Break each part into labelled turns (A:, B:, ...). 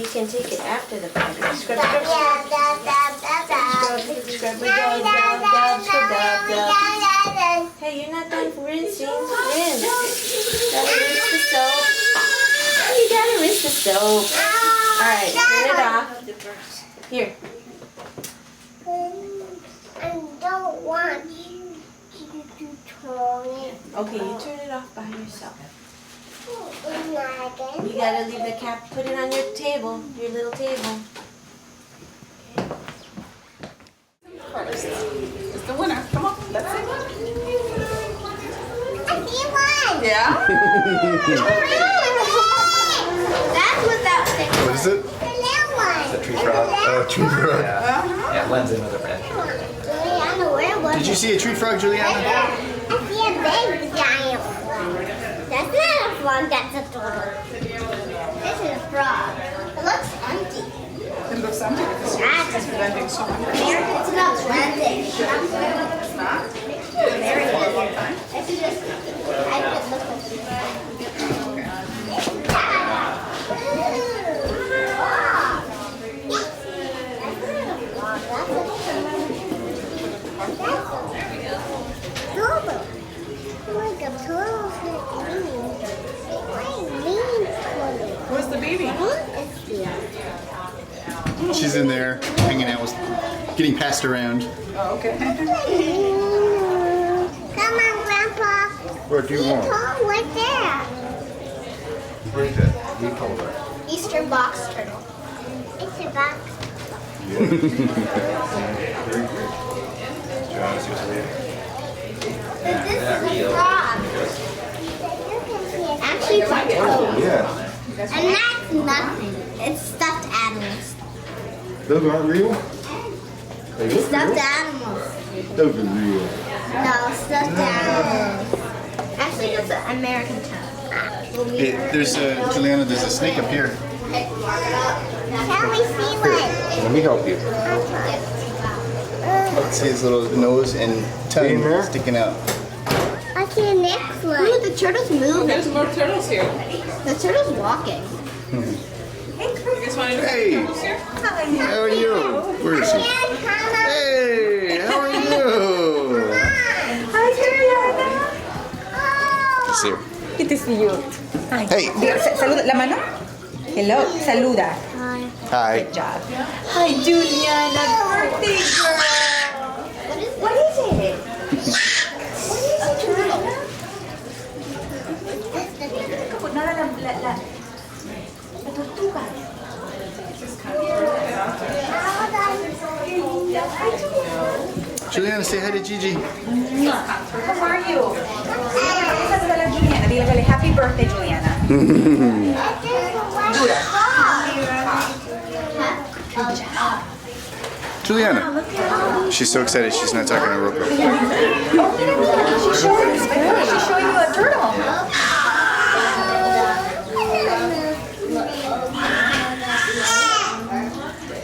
A: we can take it after the party. Scrub, scrub, scrub. Scrub, dub, dub, dub, dub. Hey, you're not done rinsing. Rinse. Gotta rinse the soap. You gotta rinse the soap. Alright, turn it off. Here.
B: I don't want you to turn it.
A: Okay, you turn it off by yourself.
B: Again.
A: You gotta leave the cap, put it on your table, your little table.
C: First is the winner. Come on, let's see.
B: I see one.
C: Yeah?
B: That's what that thing is.
D: What is it?
B: The little one.
E: The tree frog.
D: Oh, tree frog.
E: Yeah, it blends in with the branch.
B: Juliana, where was
D: Did you see a tree frog, Juliana?
B: I see a big giant frog. That's not a frog, that's a turtle. This is a frog. It looks empty.
C: It looks empty because it's blending so much.
B: It's not blending.
C: It's not?
B: Very good. It's just, I could look at it.
C: Where's the baby?
D: She's in there, hanging out, getting passed around.
C: Oh, okay.
B: Come on, Grandpa.
D: What do you want?
B: Oh, right there.
D: What is that? Leaf holder.
B: Eastern box turtle. It's a box.
D: Very good. John's just leaving.
B: This is a frog. Actually, it's a toad.
D: Yeah.
B: And that's nothing. It's stuffed animals.
D: Those aren't real? They look
B: Stuffed
D: real.
B: animals.
D: Those are real.
B: No, stuffed animals. Actually, it's an American toad.
D: Hey, there's Juliana, there's a snake up here.
B: Can we see one?
D: Let me help you. See his little nose and tongue sticking out.
B: I see a next one. Look, the turtle's moving.
C: There's more turtles here.
B: The turtle's walking.
C: You guys want to do
D: Hey,
C: turtles here?
D: how are you? Where is he? Hey, how are you?
B: Hi, Juliana.
D: It's here.
F: Good to see you. Hi.
D: Hey.
F: Saluda la mano. Hello. Saluda.
D: Hi.
F: Good job. Hi, Juliana. Birthday girl. What is it?
B: A turtle.
F: Nada la tortuga.
D: Juliana, say hi to Gigi.
F: How are you? Saluda la Juliana. Dígale happy birthday, Juliana.
D: Juliana. She's so excited she's not talking to Rocco.
F: She's showing you a turtle.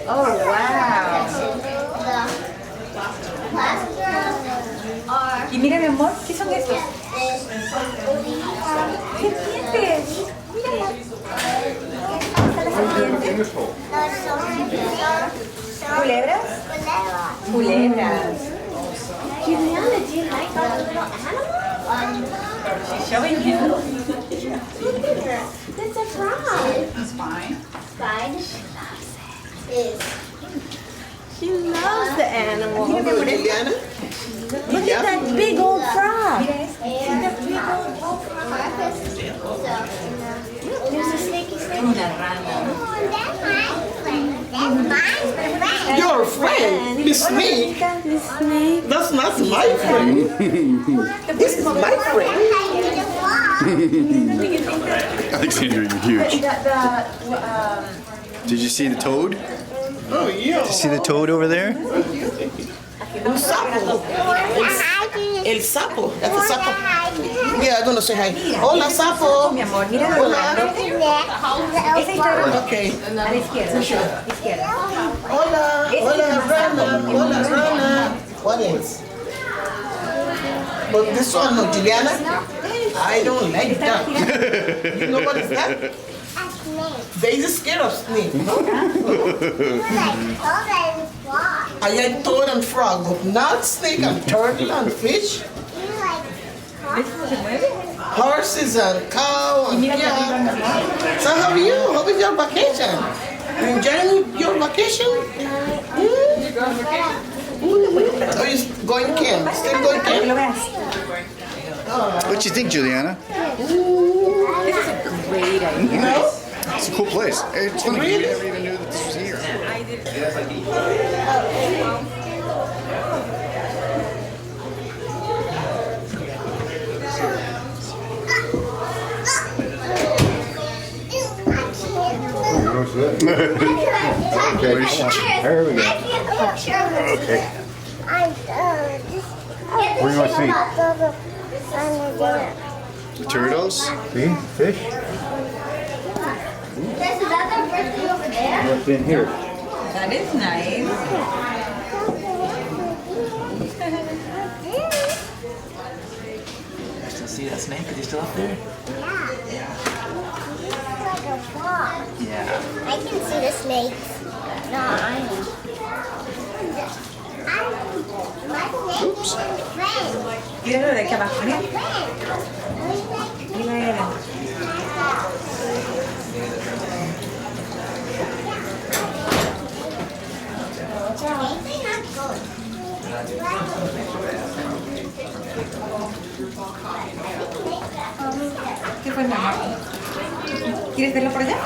F: Oh, wow. Y mira, mi amor, ¿qué son estos? Serpientes. Mira. ¿Culebras? Culebras.
B: Juliana, do you like our little animal?
C: She's showing you.
B: It's a frog.
C: It's fine.
A: She loves the animal.
C: Juliana?
A: Look at that big old frog.
B: There's a snaky snake. Oh, that's my friend. That's my friend.
G: Your friend, the snake.
A: The snake.
G: That's not my friend. This is my friend.
D: Alexandra, you're huge. Did you see the toad?
G: Oh, yeah.
D: Did you see the toad over there?
G: El sapo. El sapo. That's a sapo. Yeah, I'm gonna say hi. Hola, sapo.
F: Mi amor, mira lo grande. Esa izquierda.
G: Okay.
F: A la izquierda. Izquierda.
G: Hola. Hola, Rana. Hola, Rana. What is? But this one, no, Juliana? I don't like that. You know what is that?
B: snake.
G: Daisy scared of snake.
B: You like toad and frog.
G: I like toad and frog, but not snake and turtle and fish.
B: You like
G: Horses and cow and cat. So how are you? How was your vacation? You enjoying your vacation? Are you going camp? Still going
F: Que lo
G: camp?
F: veas.
D: What you think, Juliana?
F: Great idea.
G: No?
D: It's a cool place. It's funny,
G: Really?
D: we never even knew that this was here.
B: Here we go. Okay. What do you want to see?
D: The turtles?
B: See? Fish? There's another person over there.
C: What's in here?
F: That is nice.
E: You still see that snake? Is he still up there?
B: Like a frog.
E: Yeah.
B: I can see the snakes. No, I know. My snake is my friend.
F: Míralo de aquí abajo, mira. Mira él. ¿Qué fue, mamá? ¿Quieres verlo por allá?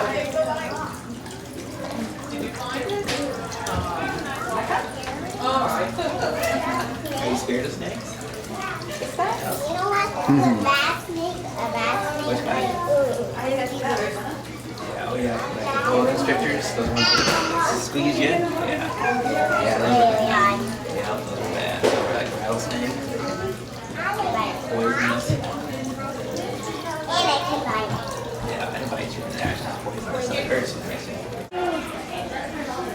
E: Are you scared of snakes?
B: You know what? A bat snake.
E: Which kind? Yeah, oh yeah. Like the boa constrictors, those ones that squeeze you. Yeah. Yeah, those are, yeah, those are bad. Or like rattlesnake, poisonous.
B: And I can bite.
E: Yeah, they bite you and they're actually not poisonous. So it hurts you.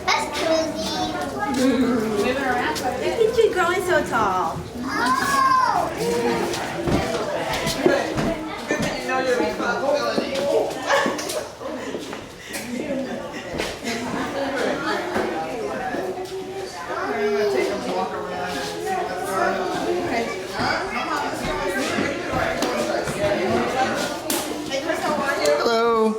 B: That's crazy.
A: Look at you growing so tall.
D: Hello.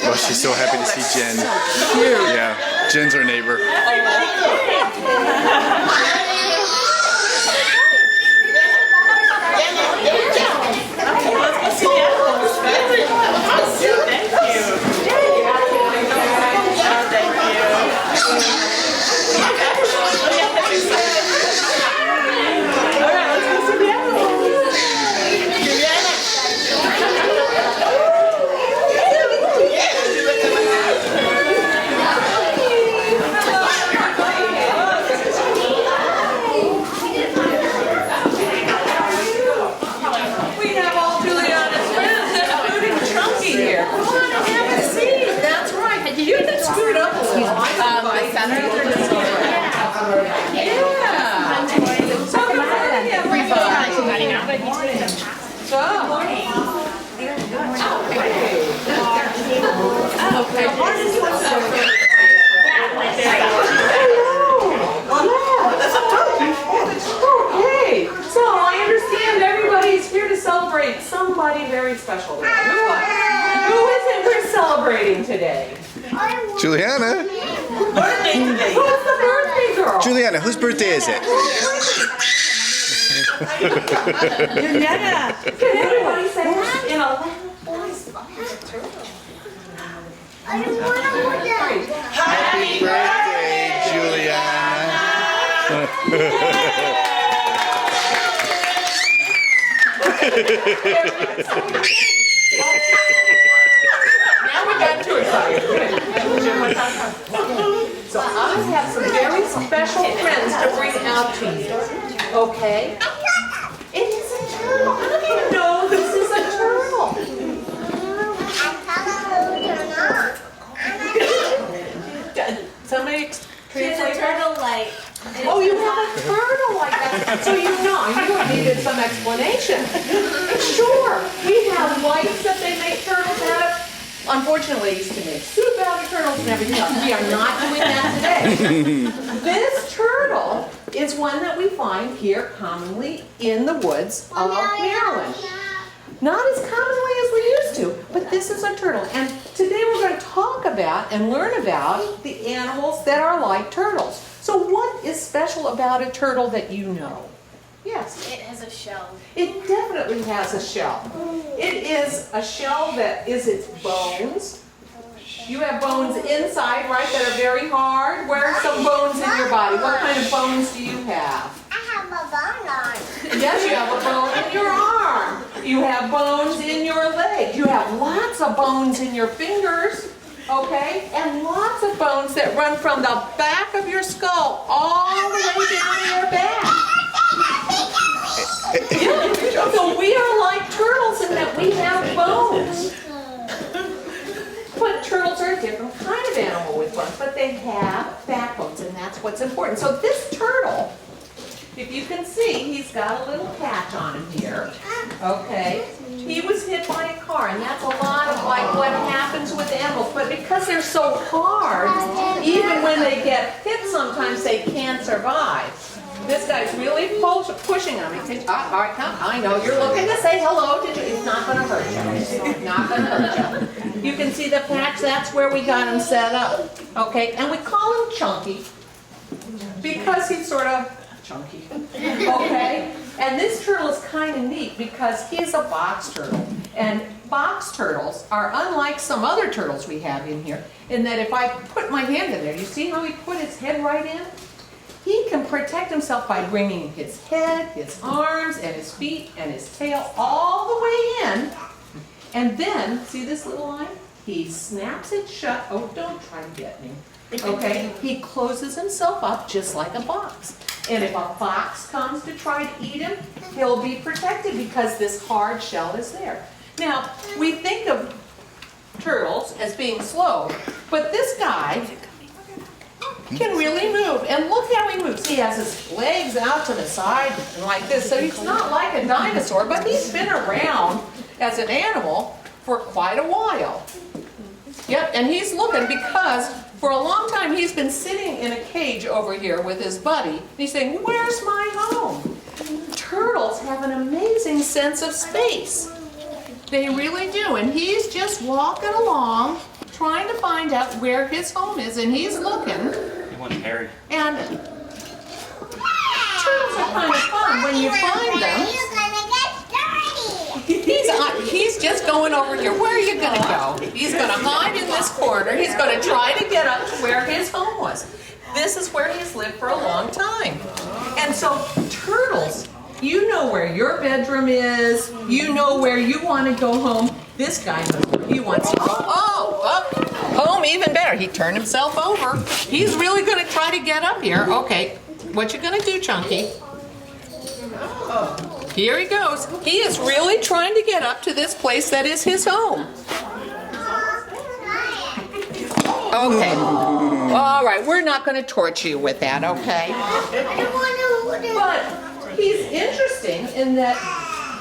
D: Oh, she's so happy to see Jen. Yeah, Jen's our neighbor.
F: We have all Juliana's friends, including Chunky here. Come on and have a seat. That's right. Did you get screwed up? The center. Yeah. So good morning, everybody. So. Okay. Okay, so I understand everybody's here to celebrate somebody very special today. Who is it we're celebrating today?
D: Juliana?
F: Birthday today. Who's the birthday girl?
D: Juliana, whose birthday is it?
F: Juliana. Can everybody say that in a
D: Happy birthday, Juliana.
F: Now we got too excited. So I have some very special friends to bring out to you. Okay? It is a turtle. I don't even know this is a turtle. imagination. Sure, we have lights that they make turtles out of. Unfortunately, they used to make soup out of turtles and everything else. We are not doing that today. This turtle is one that we find here commonly in the woods of Maryland. Not as commonly as we used to, but this is a turtle. And today we're going to talk about and learn about the animals that are like turtles. So what is special about a turtle that you know? Yes?
C: It has a shell.
F: It definitely has a shell. It is a shell that is its bones. You have bones inside, right, that are very hard. Where are some bones in your body? What kind of bones do you have?
B: I have a bone on.
F: Yes, you have a bone in your arm. You have bones in your leg. You have lots of bones in your fingers, okay? And lots of bones that run from the back of your skull all the way down to your back. Yeah. So we are like turtles in that we have bones. But turtles are a different kind of animal with bones, but they have backbones, and that's what's important. So this turtle, if you can see, he's got a little patch on him here, okay? He was hit by a car, and that's a lot of like what happens with animals. But because they're so hard, even when they get hit, sometimes they can't survive. This guy's really pushing on me. All right, come. I know you're looking to say hello to you. It's not going to hurt you. It's not going to hurt you. You can see the patch. That's where we got him set up. Okay, and we call him Chunky because he's sort of chunky. Okay, and this turtle is kind of neat because he's a box turtle. And box turtles are unlike some other turtles we have in here in that if I put my hand in there, you see how he put his head right in? He can protect himself by bringing his head, his arms, and his feet, and his tail all the way in. And then, see this little line? He snaps it shut. Oh, don't try to get me. Okay? He closes himself up just like a box. And if a fox comes to try to eat him, he'll be protected because this hard shell is there. Now, we think of turtles as being slow, but this guy can really move. And look how he moves. He has his legs out to the side and like this. So he's not like a dinosaur, but he's been around as an animal for quite a while. Yep, and he's looking because for a long time he's been sitting in a cage over here with his buddy. And he's saying, where's my home? Turtles have an amazing sense of space. They really do. And he's just walking along trying to find out where his home is, and he's looking.
E: Harry.
F: And turtles are kind of fun when you find them. He's just going over here. Where are you going to go? He's going to hide in this corner. He's going to try to get up to where his home was. This is where he's lived for a long time. And so turtles, you know where your bedroom is. You know where you want to go home. This guy knows where he wants to go. Home even better. He turned himself over. He's really going to try to get up here. Okay, what you going to do, Chunky? Here he goes. He is really trying to get up to this place that is his home. Okay. All right, we're not going to torture you with that, okay? But he's interesting in that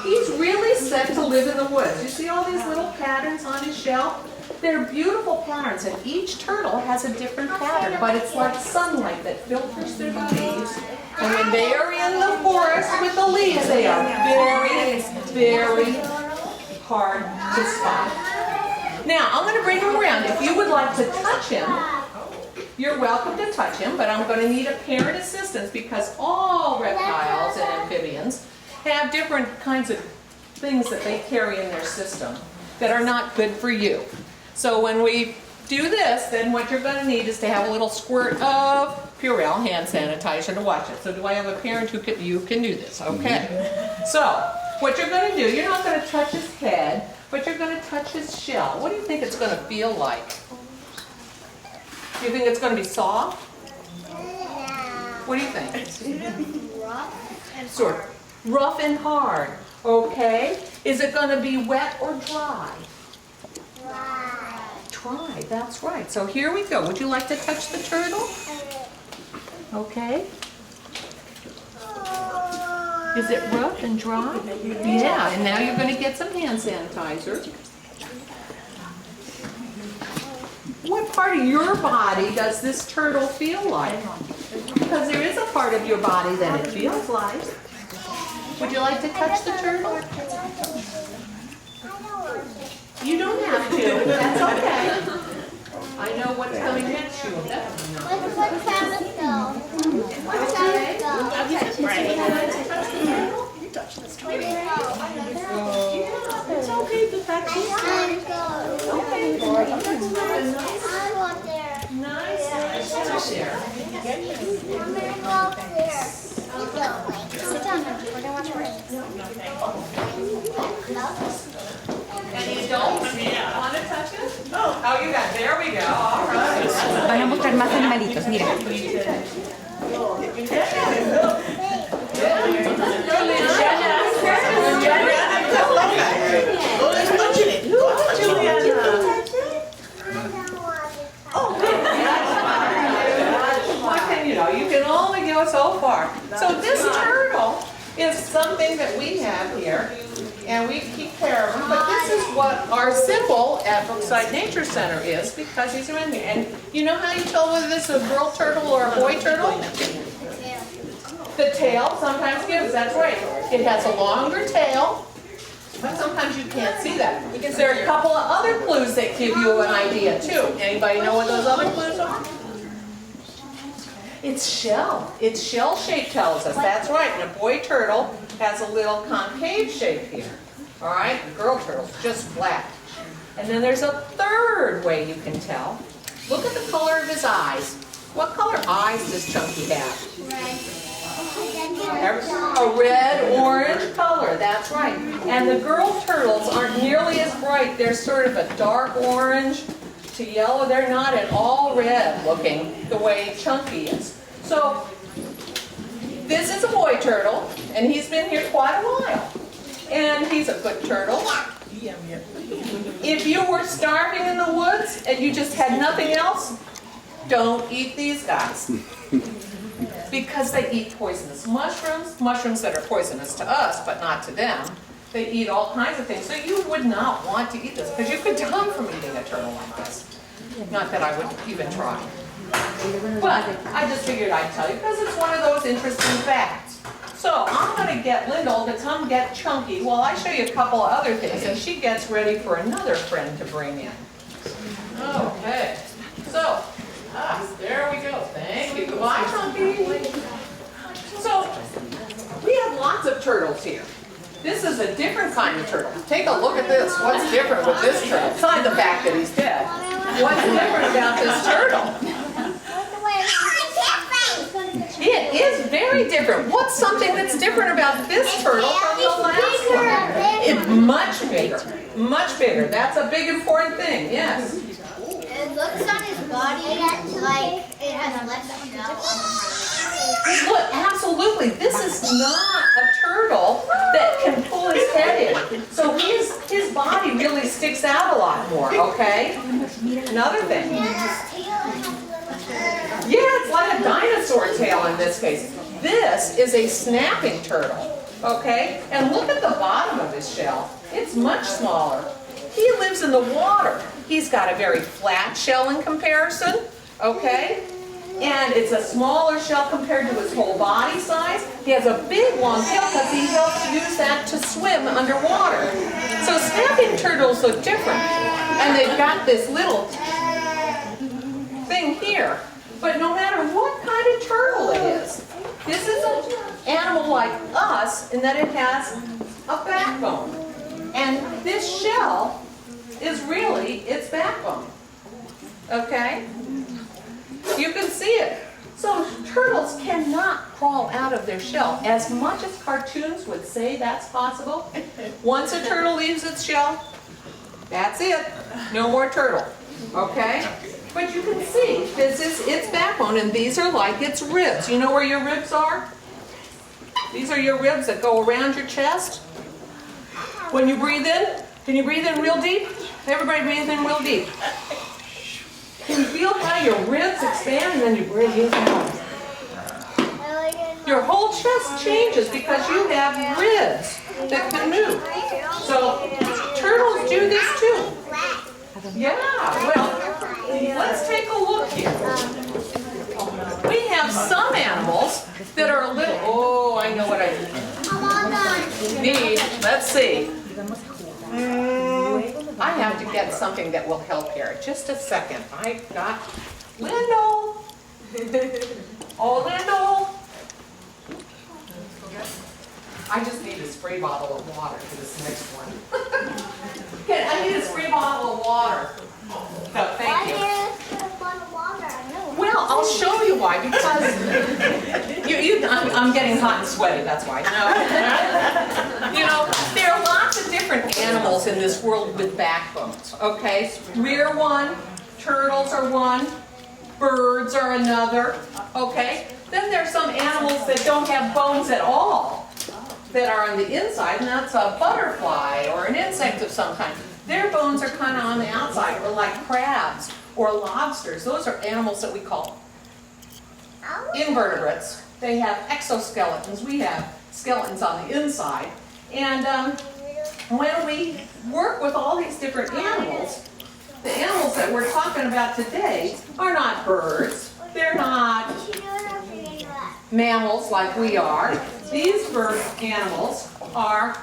F: he's really set to live in the woods. You see all these little patterns on his shell? They're beautiful patterns, and each turtle has a different pattern, but it's like sunlight that filters through the leaves. And when they are in the forest with the leaves, they are very, very hard to spot. Now, I'm going to bring him around. If you would like to touch him, you're welcome to touch him, but I'm going to need a parent assistance because all reptiles and amphibians have different kinds of things that they carry in their system that are not good for you. So when we do this, then what you're going to need is to have a little squirt of Purell hand sanitizer to watch it. So do I have a parent who you can do this? Okay. So what you're going to do, you're not going to touch his head, but you're going to touch his shell. What do you think it's going to feel like? Do you think it's going to be soft? What do you think?
B: Rough and
F: Sort of rough and hard. Okay. Is it going to be wet or dry? Try, that's right. So here we go. Would you like to touch the turtle? Okay. Is it rough and dry? Yeah, and now you're going to get some hand sanitizer. What part of your body does this turtle feel like? Because there is a part of your body that it feels like. Would you like to touch the turtle? You don't have to. That's okay. I know what's coming next. You will definitely know.
B: What Travis go? What Travis go?
F: It's okay to touch it.
B: I want there.
F: Nice touch there.
B: I'm gonna go up there. You go. Sit down. We're gonna watch rain.
F: And you don't want to touch it? Oh, you got, there we go, all right.
C: Van a mostrar más animalitos, mira.
F: What can you know? You can only go so far. So this turtle is something that we have here, and we keep care of him. But this is what our symbol at Brookside Nature Center is, because he's in here. And you know how you tell whether this is a girl turtle or a boy turtle? The tail sometimes gives, that's right. It has a longer tail, but sometimes you can't see that. There are a couple of other clues that give you an idea too. Anybody know what those other clues are? It's shell. It's shell shape tells us, that's right. And a boy turtle has a little concave shape here. All right, the girl turtle's just flat. And then there's a third way you can tell. Look at the color of his eyes. What color eyes does Chunky have? A red-orange color, that's right. And the girl turtles aren't nearly as bright. They're sort of a dark orange to yellow. They're not at all red looking the way Chunky is. So this is a boy turtle, and he's been here quite a while. And he's a good turtle. If you were starving in the woods and you just had nothing else, don't eat these guys. Because they eat poisonous mushrooms, mushrooms that are poisonous to us, but not to them. They eat all kinds of things. So you would not want to eat this, because you could die from eating a turtle like this. Not that I would even try. But I just figured I'd tell you, because it's one of those interesting facts. So I'm going to get Lyndall to come get Chunky while I show you a couple of other things, and she gets ready for another friend to bring in. Okay. So, there we go. Thank you. Goodbye, Chunky. So, we have lots of turtles here. This is a different kind of turtle. Take a look at this. What's different with this turtle? Besides the fact that he's dead. What's different about this turtle? It is very different. What's something that's different about this turtle from the last one? It's much bigger. Much bigger. That's a big important thing, yes.
B: It looks on his body like it has less shell.
F: Look, absolutely. This is not a turtle that can pull his head in. So his body really sticks out a lot more, okay? Another thing. Yeah, it's like a dinosaur tail in this case. This is a snapping turtle, okay? And look at the bottom of his shell. It's much smaller. He lives in the water. He's got a very flat shell in comparison, okay? And it's a smaller shell compared to his whole body size. He has a big long tail because he helps use that to swim underwater. So snapping turtles look different. And they've got this little thing here. But no matter what kind of turtle it is, this is an animal like us in that it has a backbone. And this shell is really its backbone. Okay? You can see it. So turtles cannot crawl out of their shell. As much as cartoons would say that's possible, once a turtle leaves its shell, that's it. No more turtle. Okay? But you can see, this is its backbone, and these are like its ribs. You know where your ribs are? These are your ribs that go around your chest. When you breathe in, can you breathe in real deep? Everybody breathe in real deep. Can you feel how your ribs expand and then you breathe out? Your whole chest changes because you have ribs that can move. So turtles do this too. Yeah, well, let's take a look here. We have some animals that are a little, oh, I know what I need. Let's see. I have to get something that will help here. Just a second. I got Lindell. Oh, Lindell. I just need a spray bottle of water for this next one. Okay, I need a spray bottle of water. No, thank you. Well, I'll show you why, because I'm getting hot and sweaty, that's why. No. You know, there are lots of different animals in this world with backbones, okay? We're one, turtles are one, birds are another, okay? Then there's some animals that don't have bones at all, that are on the inside, and that's a butterfly or an insect of some kind. Their bones are kind of on the outside, or like crabs or lobsters. Those are animals that we call invertebrates. They have exoskeletons. We have skeletons on the inside. And when we work with all these different animals, the animals that we're talking about today are not birds. They're not mammals like we are. These bird animals are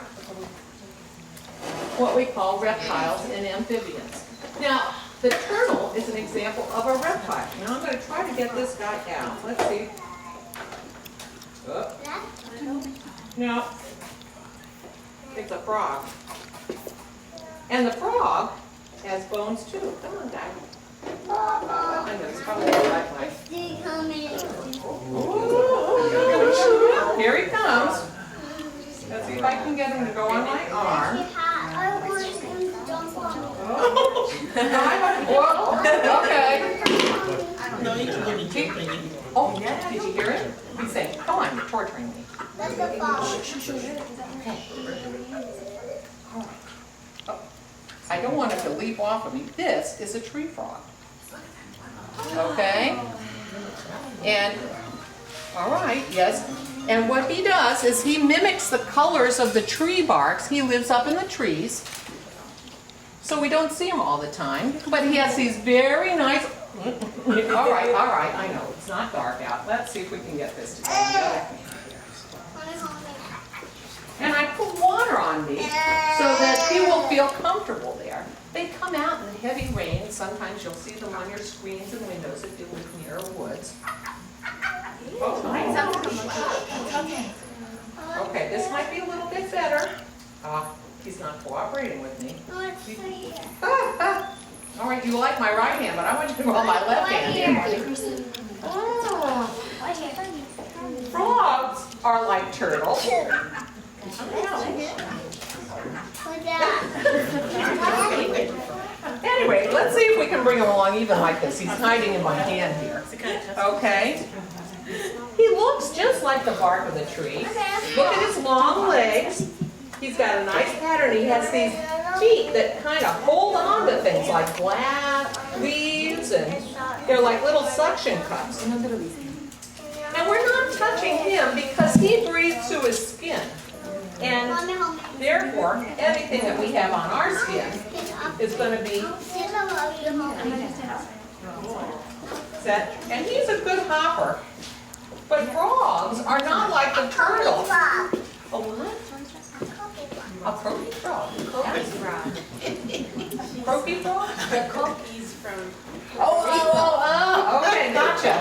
F: what we call reptiles and amphibians. Now, the turtle is an example of a reptile. Now I'm going to try to get this guy out. Let's see. No, it's a frog. And the frog has bones too. Come on, guy. I know, it's probably the right way. Ooh, here he comes. Let's see if I can get him to go on my arm. Okay. Oh, yeah, did you hear it? He's saying, come on, you're torturing me. Okay. All right. Oh, I don't want him to leap off of me. This is a tree frog. Okay? And, all right, yes. And what he does is he mimics the colors of the tree barks. He lives up in the trees. So we don't see him all the time. But he has these very nice... all right, I know. It's not dark out. Let's see if we can get this together. And I put water on me so that he will feel comfortable there. They come out in the heavy rain. Sometimes you'll see them on your screens and windows if you live near woods. Okay, this might be a little bit better. He's not cooperating with me. All right, you like my right hand, but I want you to go on my left hand. Frogs are like turtles. Anyway, let's see if we can bring him along even like this. He's hiding in my hand here. Okay. He looks just like the bark of the tree. Look at his long legs. He's got a nice pattern. He has these feet that kind of hold on to things like leaves, and they're like little suction cups. And we're not touching him because he breathes through his skin. And therefore, everything that we have on our skin is going to be set. And he's a good hopper. But frogs are not like the turtle. A what? A croaky frog. Croaky frog?
C: The cookies from...
F: Okay, gotcha.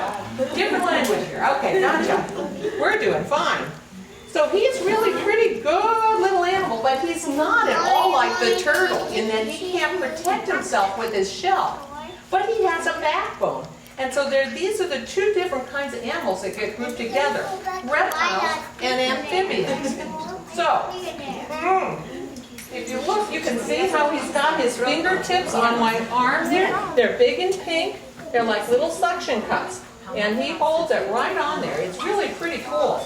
F: Different language here. Okay, gotcha. We're doing fine. So he's really pretty good little animal, but he's not at all like the turtle in that he can't protect himself with his shell. But he has a backbone. And so these are the two different kinds of animals that get grouped together, reptiles and amphibians. So, if you look, you can see how he's got his fingertips on my arm there. They're big and pink. They're like little suction cups. And he holds it right on there. It's really pretty cool.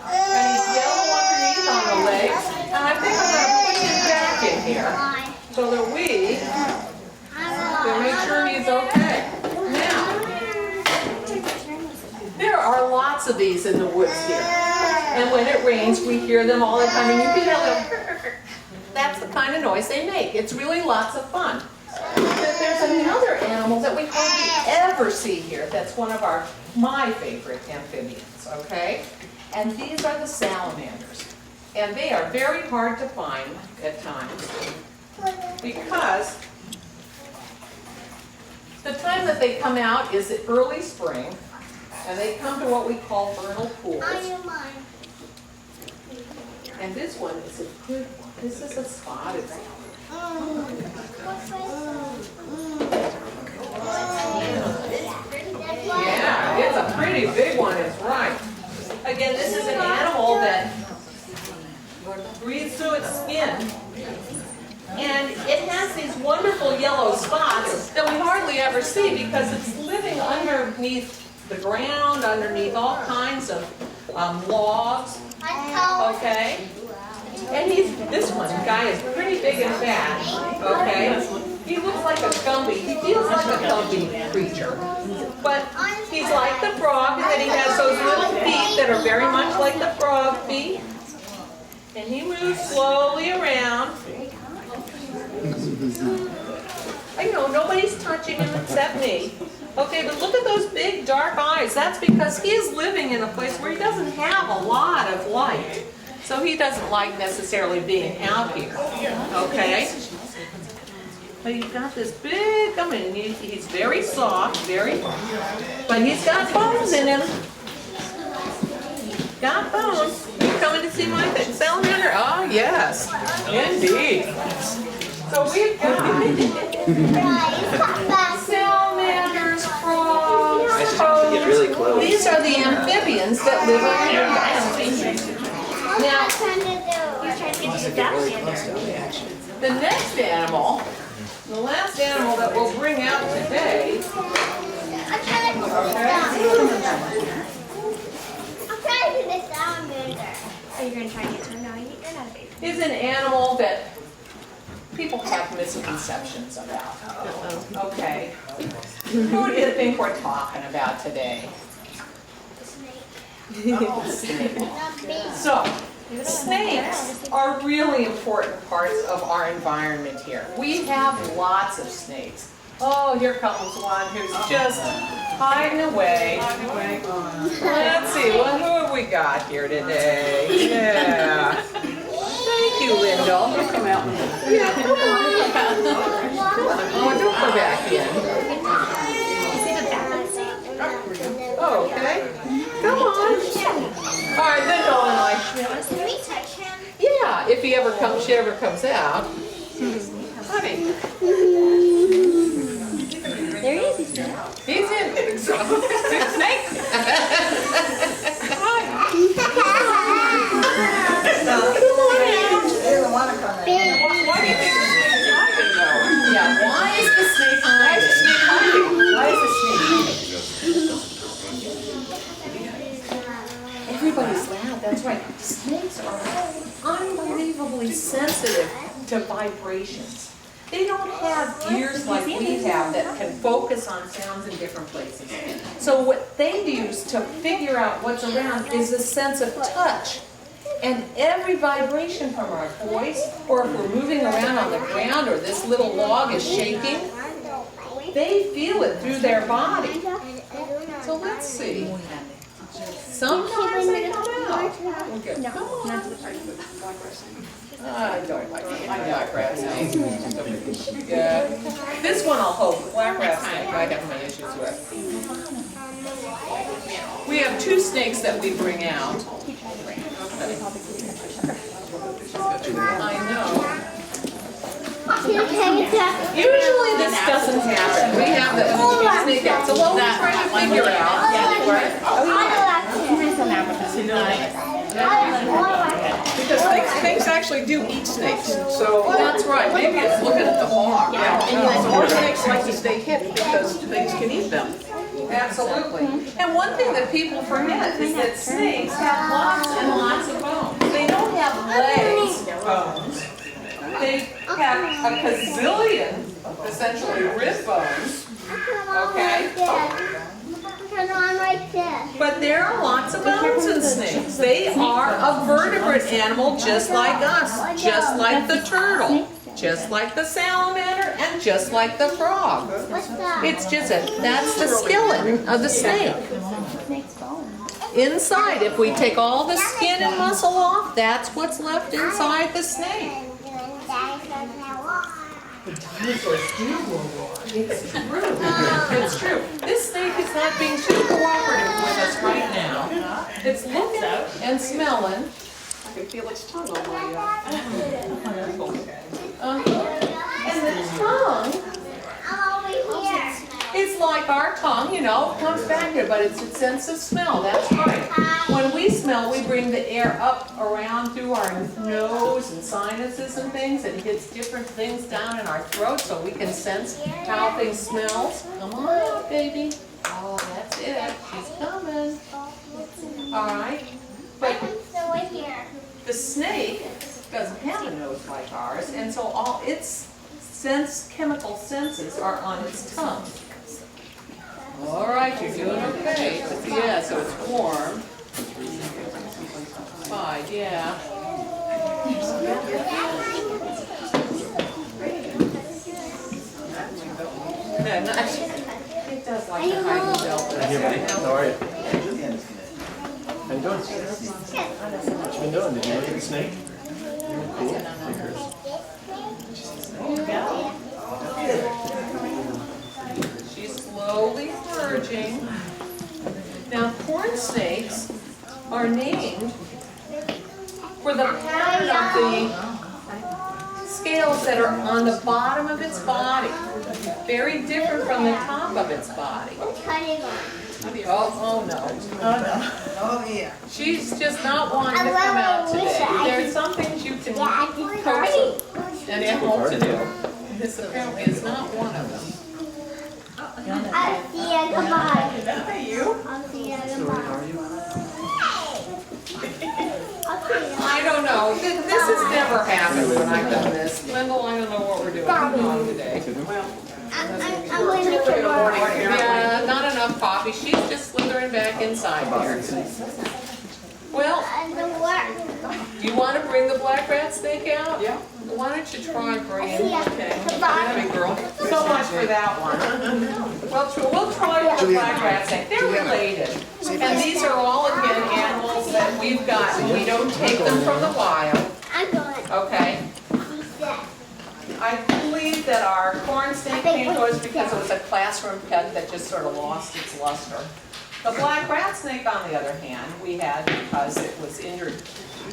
F: And he's yellow underneath on the legs. And I think I'm going to put him back in here so that we can make sure he's okay. Now, there are lots lots of these in the woods here. And when it rains, we hear them all the time, and you can hear them. That's the kind of noise they make. It's really lots of fun. But there's another animal that we hardly ever see here. That's one of my favorite amphibians, okay? And these are the salamanders. And they are very hard to find at times because the time that they come out is early spring, and they come to what we call vernal pools. And this one is a good one. This is a spotted salamander. Yeah, it's a pretty big one, it's right. Again, this is an animal that breathes through its skin. And it has these wonderful yellow spots that we hardly ever see because it's living underneath the ground, underneath all kinds of logs. Okay? And this guy is pretty big and fat. Okay? He looks like a Gumby. He feels like a Gumby creature. But he's like the frog, and then he has those little feet that are very much like the frog feet. And he moves slowly around. You know, nobody's touching him except me. Okay, but look at those big dark eyes. That's because he is living in a place where he doesn't have a lot of light. So he doesn't like necessarily being out here. Okay? But he's got this big, I mean, he's very soft, but he's got bones in him. Got bones. You coming to see my salamander? Oh, yes. Indeed. So we've got salamanders, frogs, toads. These are the amphibians that live on your island. Now, the next animal, the last animal that we'll bring out today, is an animal that people have misconceptions about. Okay. Who do you think we're talking about today? So, snakes are really important parts of our environment here. We have lots of snakes. Oh, here comes one who's just hiding away. Let's see, well, who have we got here today? Yeah. Thank you, Lyndall. Come out. Yeah, come on. Oh, don't go back in. Oh, okay. Come on. All right, Lyndall and I.
B: Can we touch him?
F: Yeah, if she ever comes out. Honey.
B: There he is.
F: He's in. Snake. Why do you think the snake is hiding though? Yeah, why is the snake hiding? Why is the snake hiding? Everybody's loud, that's right. Snakes are unbelievably sensitive to vibrations. They don't have ears like we have that can focus on sounds in different places. So what they use to figure out what's around is a sense of touch. And every vibration from our voice, or if we're moving around on the ground, or this little log is shaking, they feel it through their body. So let's see. Sometimes they come out. Okay. Come on. I don't like it. I like rat snake. Yeah. This one I'll hold. The black rat snake I have my issues with. We have two snakes that we bring out. I know. Usually this doesn't happen. We have the snake out. So what we're trying to figure
C: Because snakes actually do eat snakes. So
F: that's right. Maybe it's looking at the hog.
C: so more snakes like to stay hidden because things can eat them.
F: Absolutely. And one thing that people forget is that snakes have lots and lots of bones. They don't have legs bones. They have a gazillion, essentially, rib bones. Okay?
B: turn on like this.
F: But there are lots of mountain snakes. They are a vertebrate animal just like us, just like the turtle, just like the salamander, and just like the frog.
B: What's that?
F: It's just that's the skeleton of the snake. Inside, if we take all the skin and muscle off, that's what's left inside the snake. It's true. It's true. This snake is not being too cooperative with us right now. It's looking and smelling.
C: I can feel its tongue on my,
F: And the tongue is like our tongue, you know, it comes back here, but it's a sense of smell. That's right. When we smell, we bring the air up around through our nose and sinuses and things, and it hits different things down in our throat so we can sense how things smell. Come on out, baby. Oh, that's it. She's coming. All right. But the snake doesn't have a nose like ours, and so all its chemical senses are on its tongue. All right, you're doing okay. Yeah, so it's warm. Fine, yeah. Yeah, no, it does like to hide itself.
E: How are you? How you doing? What you been doing? Did you look at the snake?
F: She's slowly purging. Now, corn snakes are named for the pattern of the scales that are on the bottom of its body. Very different from the top of its body. Oh no.
G: Oh, yeah.
F: She's just not wanting to come out today. There's some things you can coax an animal to do. This apparently is not one of them.
B: I'll see you, come on.
F: Hey, you?
B: I'll see you, come on.
F: I don't know. This has never happened when I've done this. Lyndall, I don't know what we're doing on today.
B: I'm going to put
F: Yeah, not enough coffee. She's just slithering back inside here. Well, do you want to bring the black rat snake out?
C: Yeah.
F: Why don't you try bringing? Okay.
C: Big girl.
F: So much for that one. We'll try the black rat snake. They're related. And these are all, again, animals that we've gotten. We don't take them from the wild.
B: I'm going.
F: Okay? I believe that our corn snake came to us because it was a classroom pet that just sort of lost its luster. The black rat snake, on the other hand, we had because it was injured,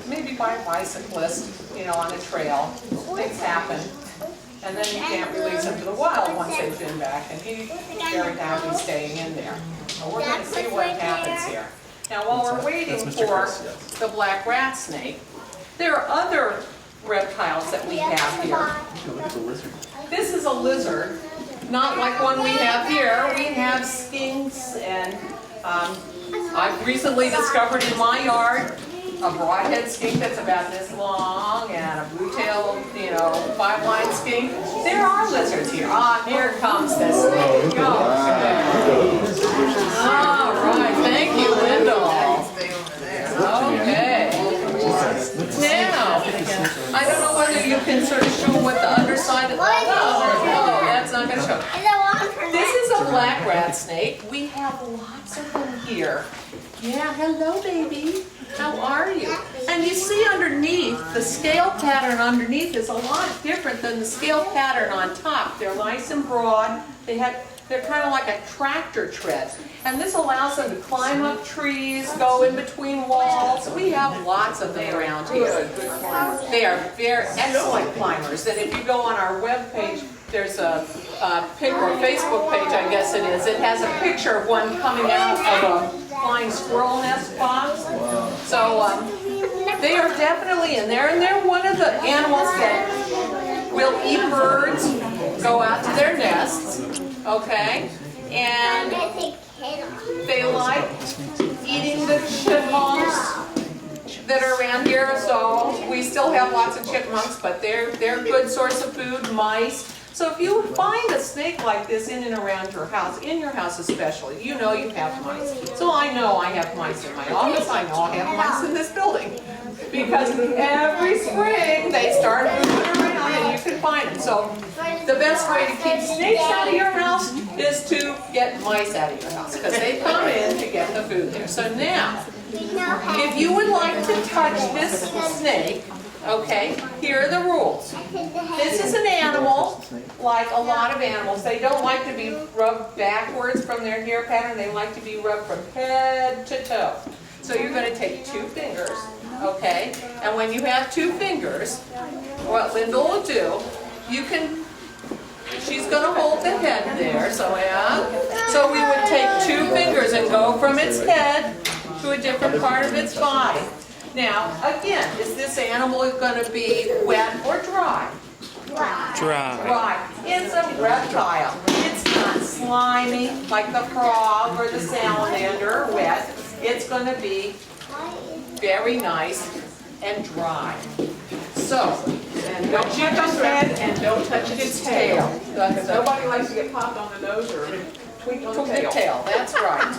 F: maybe by a bicyclist, you know, on a trail. Things happen. And then you can't release him to the wild once they've been back, and he's very happy staying in there. So we're going to see what happens here. Now, while we're waiting for the black rat snake, there are other reptiles that we have here. This is a lizard, not like one we have here. We have skinks, and I've recently discovered in my yard a broadhead skink that's about this long, and a blue-tailed, you know, 5-line skink. There are lizards here. Ah, here comes this snake. Go. All right, thank you, Lyndall. Okay. Now, I don't know whether you can sort of show what the underside of the, no, that's not going to show. This is a black rat snake. We have lots of them here. Yeah, hello, baby. How are you? And you see underneath, the scale pattern underneath is a lot different than the scale pattern on top. They're nice and broad. They're kind of like a tractor tread. And this allows them to climb up trees, go in between walls. We have lots of them around here. They are very excellent climbers. And if you go on our webpage, there's a pic or Facebook page, I guess it is. It has a picture of one coming out of a flying squirrel nest box. So they are definitely in there. And they're one of the animals that will eat birds, go out to their nests, okay? And they like eating the chipmunks that are around here. So we still have lots of chipmunks, but they're a good source of food. Mice. So if you find a snake like this in and around your house especially, you know you have mice. So I know I have mice in my office, I know I have mice in this building. Because every spring they start moving around and you can find them. So the best way to keep snakes out of your house is to get mice out of your house because they come in to get the food there. So now, if you would like to touch this snake, okay, here are the rules. This is an animal, like a lot of animals. They don't like to be rubbed backwards from their hair pattern. They like to be rubbed from head to toe. So you're going to take 2 fingers, okay? And when you have 2 fingers, what Linda will do, she's going to hold the head there, so we would take 2 fingers and go from its head to a different part of its body. Now, again, is this animal going to be wet or dry? Dry. It's a reptile. It's not slimy like the frog or the salamander or wet. It's going to be very nice and dry. So, and don't touch its head and don't touch its tail.
C: Nobody likes to get popped on the nose or tweaked on the tail.
F: That's right.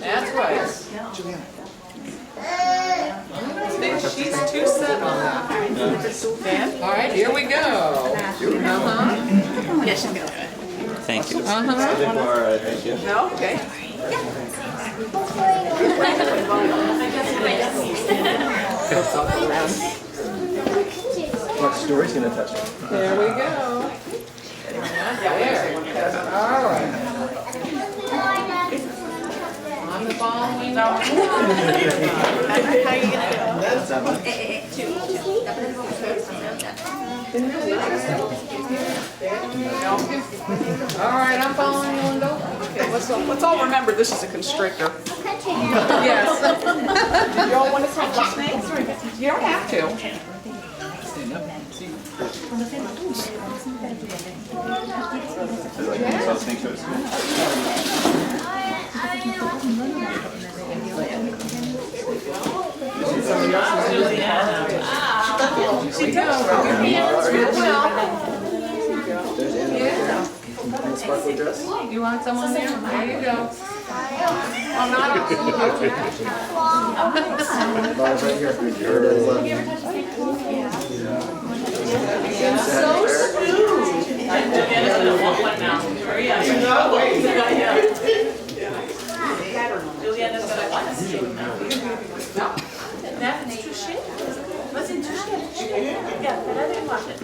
F: That's right. I think she's too set on that. All right, here we go.
E: Thank you.
F: No? Okay.
E: Story's gonna touch it.
F: There we go. There. All right. On the ball, we know. All right, I'm following you, Linda.
C: Okay, let's all remember this is a constrictor.
F: Yes.
C: Do you all want to touch the snakes? Or
F: You don't have to. She does. Your hands real well. Yeah. You want someone there? There you go. I'm not so smooth.
H: Juliana's gonna want us to.
F: No, that's touché.
H: Wasn't too shit. Yeah, but I didn't watch it.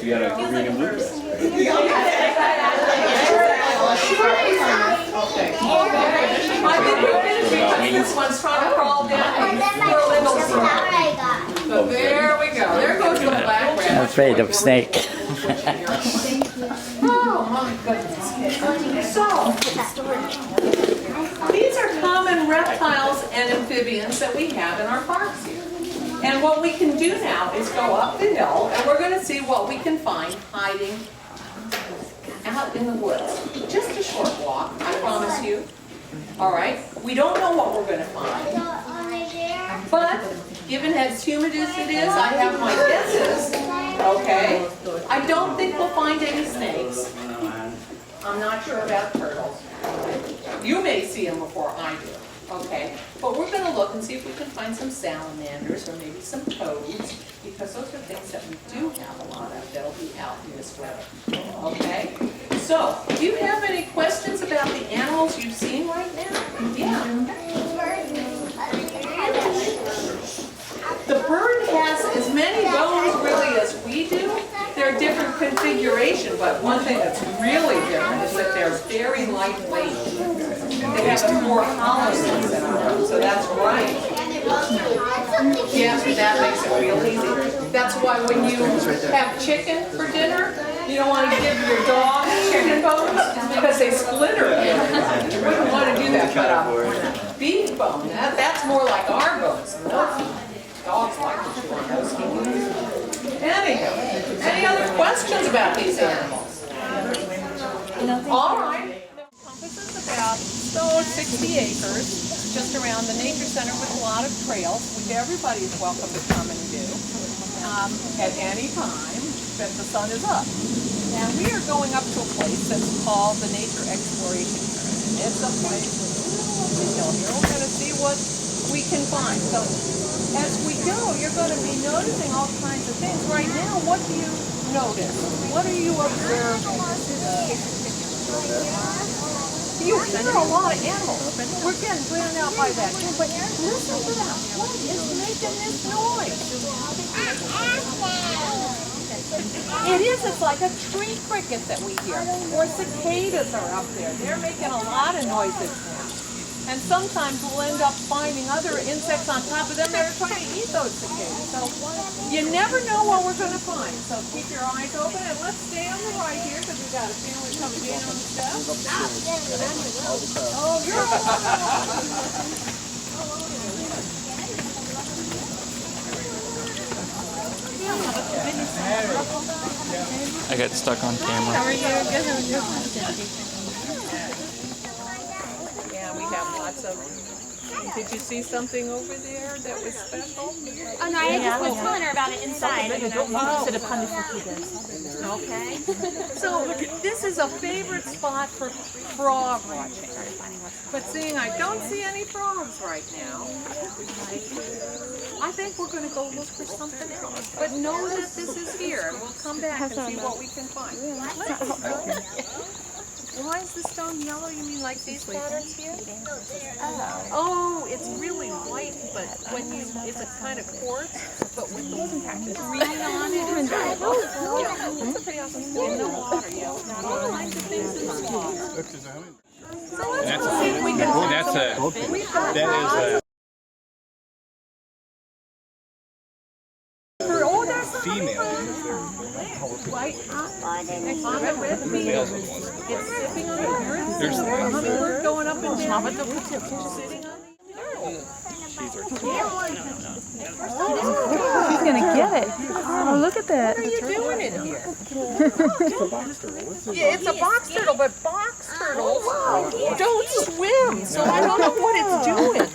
E: You got a green and blue?
F: I think we're finished because this one's trying to crawl down. So there we go. There goes the black rabbit.
I: I'm afraid of snake.
F: Oh my goodness. So, these are common reptiles and amphibians that we have in our parks here. And what we can do now is go up the hill and we're going to see what we can find hiding out in the woods. Just a short walk, I promise you. All right, we don't know what we're going to find. But given as humid as it is, I have my guesses. Okay, I don't think we'll find any snakes. I'm not sure about turtles. You may see them before I do. Okay, but we're going to look and see if we can find some salamanders or maybe some toads, because those are things that we do have a lot of that'll be out in this weather. Okay, so do you have any questions about the animals you've seen right now? Yeah. The bird has as many bones really as we do. They're different configuration, but one thing that's really different is that they're very lightweight. They have a more hollow sense in our bones, so that's right. Yeah, that makes it real easy. That's why when you have chicken for dinner, you don't want to give your dog chicken bones because they splinter. You wouldn't want to do that, but beef bone, that's more like our bones. Dogs like to chew on those. Anyhow, any other questions about these animals? All right. Compass is about 60 acres, just around the nature center with a lot of trails, which everybody is welcome to come and do at any time that the sun is up. And we are going up to a place that's called the Nature Exploration Area. It's a place with a hill here. We're going to see what we can find. So as we go, you're going to be noticing all kinds of things. Right now, what do you notice? What are you observing? You hear a lot of animals. We're getting drowned out by that. But listen to that. What is making this noise? It is. It's like a tree cricket that we hear. Or cicadas are up there. They're making a lot of noises now. And sometimes we'll end up finding other insects on top of them that are trying to eat those cicadas. So you never know what we're going to find. So keep your eyes open and let's stay on the right here because we've got a family coming in on the steps. Oh, you're
E: I got stuck on camera.
H: How are you? Good. How are you?
F: Yeah, we have lots of. Did you see something over there that was special?
H: Oh no, I just was telling her about it inside.
F: Okay. So this is a favorite spot for frog watching. But seeing I don't see any frogs right now, I think we're going to go look for something else. But know that this is here, and we'll come back and see what we can find. Why is the stone yellow? You mean like these patterns here? Oh, it's really white, but when you, it's a kind of quartz, but with the green on it. That's pretty awesome. In the water, yeah. I like the things in the water. So let's see if we can find some.
E: Female.
F: Right on the red field. It's sipping on the
E: There's
F: hummingbird going up and down. Sitting on
H: He's gonna get it. Oh, look at that.
F: What are you doing in here? Yeah, it's a box turtle, but box turtles don't swim, so I don't know what it's doing.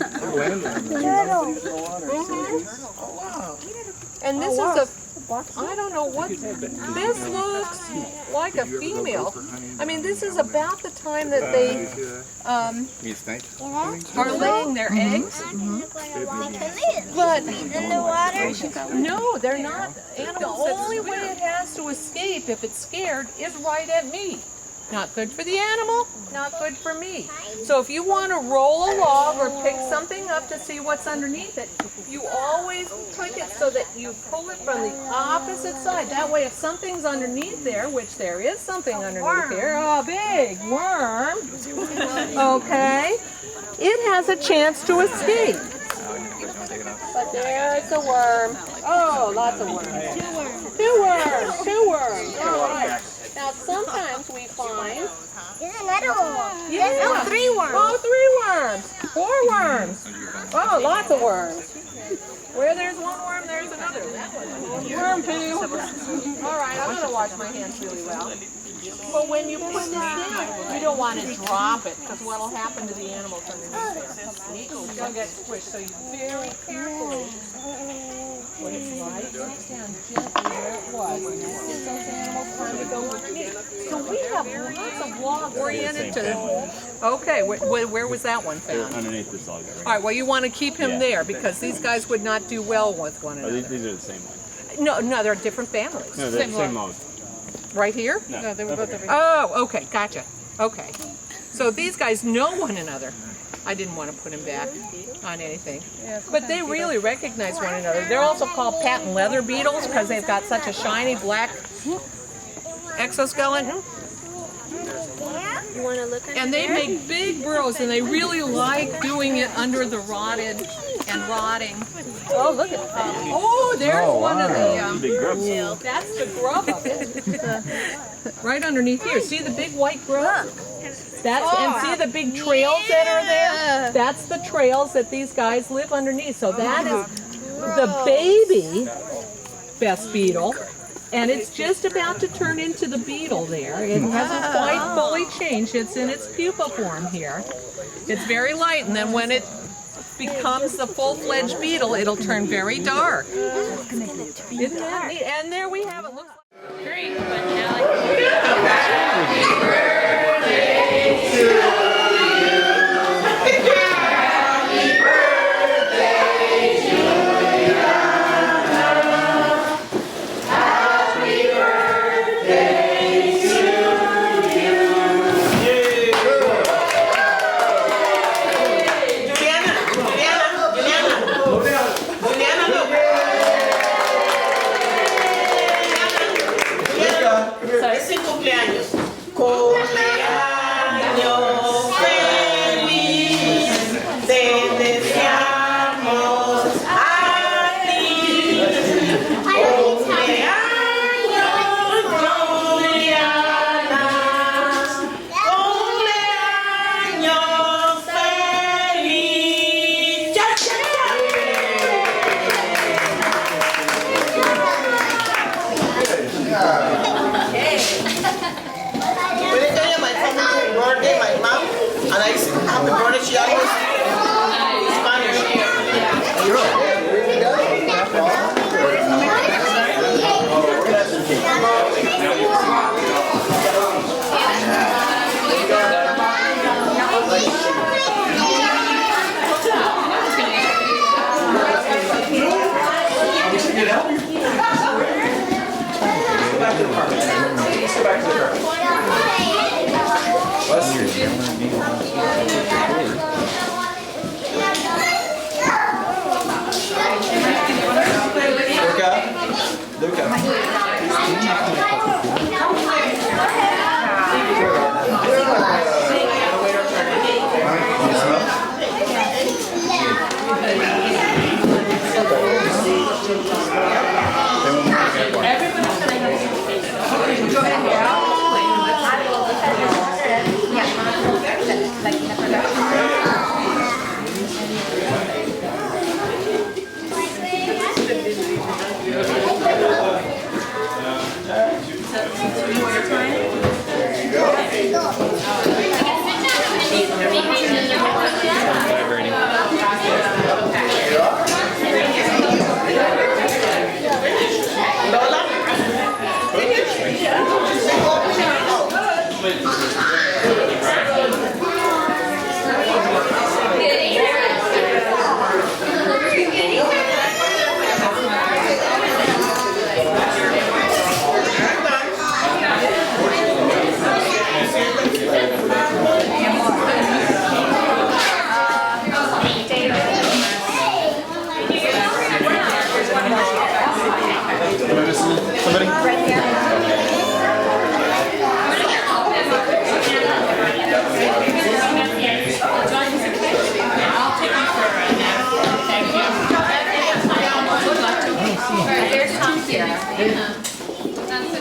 F: And this is a, I don't know what, this looks like a female. I mean, this is about the time that they are laying their eggs. But
B: In the water?
F: no, they're not animals. The only way it has to escape if it's scared is right at me. Not good for the animal, not good for me. So if you want to roll a log or pick something up to see what's underneath it, you always pick it so that you pull it from the opposite side. That way if something's underneath there, which there is something underneath here, a big worm, okay, it has a chance to escape. But there's a worm. Oh, lots of worms. Two worms. All right. Now sometimes we find.
B: There's another one.
F: Yeah.
B: Oh, 3 worms.
F: Oh, 3 worms. 4 worms. Oh, lots of worms. Where there's one worm, there's another. Worm poo. All right, I'm going to wash my hands really well. But when you put this down, you don't want to drop it because what will happen to the animals underneath there? They'll get squished, so you very carefully put it right down gently where it was. And that gives those animals time to go underneath. So we have lots of logs oriented to. Okay, where was that one found?
I: Underneath this log.
F: All right, well, you want to keep him there because these guys would not do well with one another.
I: These are the same ones.
F: No, they're different families.
I: No, they're the same log.
F: Right here?
I: No, they were both over here.
F: Oh, okay, gotcha. Okay. So these guys know one another. I didn't want to put him back on anything. But they really recognize one another. They're also called patent leather beetles because they've got such a shiny black exoskeleton.
H: You want to look at
F: And they make big burrows and they really like doing it under the rotted and rotting. Oh, look at that. Oh, there's one of the,
I: Big grubs.
F: that's the grub of it. Right underneath here. See the big white grub? That's, and see the big trails that are there? That's the trails that these guys live underneath. So that is the baby best beetle. And it's just about to turn into the beetle there. It hasn't quite fully changed. It's in its pupa form here. It's very light, and then when it becomes the full-fledged beetle, it'll turn very dark. Isn't that neat? And there we have it. Looks like great.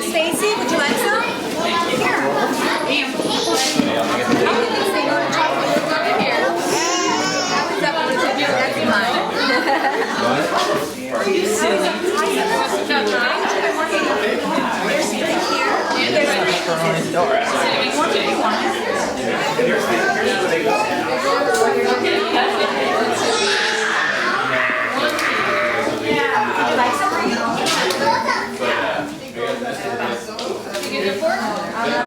H: Stacy, would you like some?
E: Door.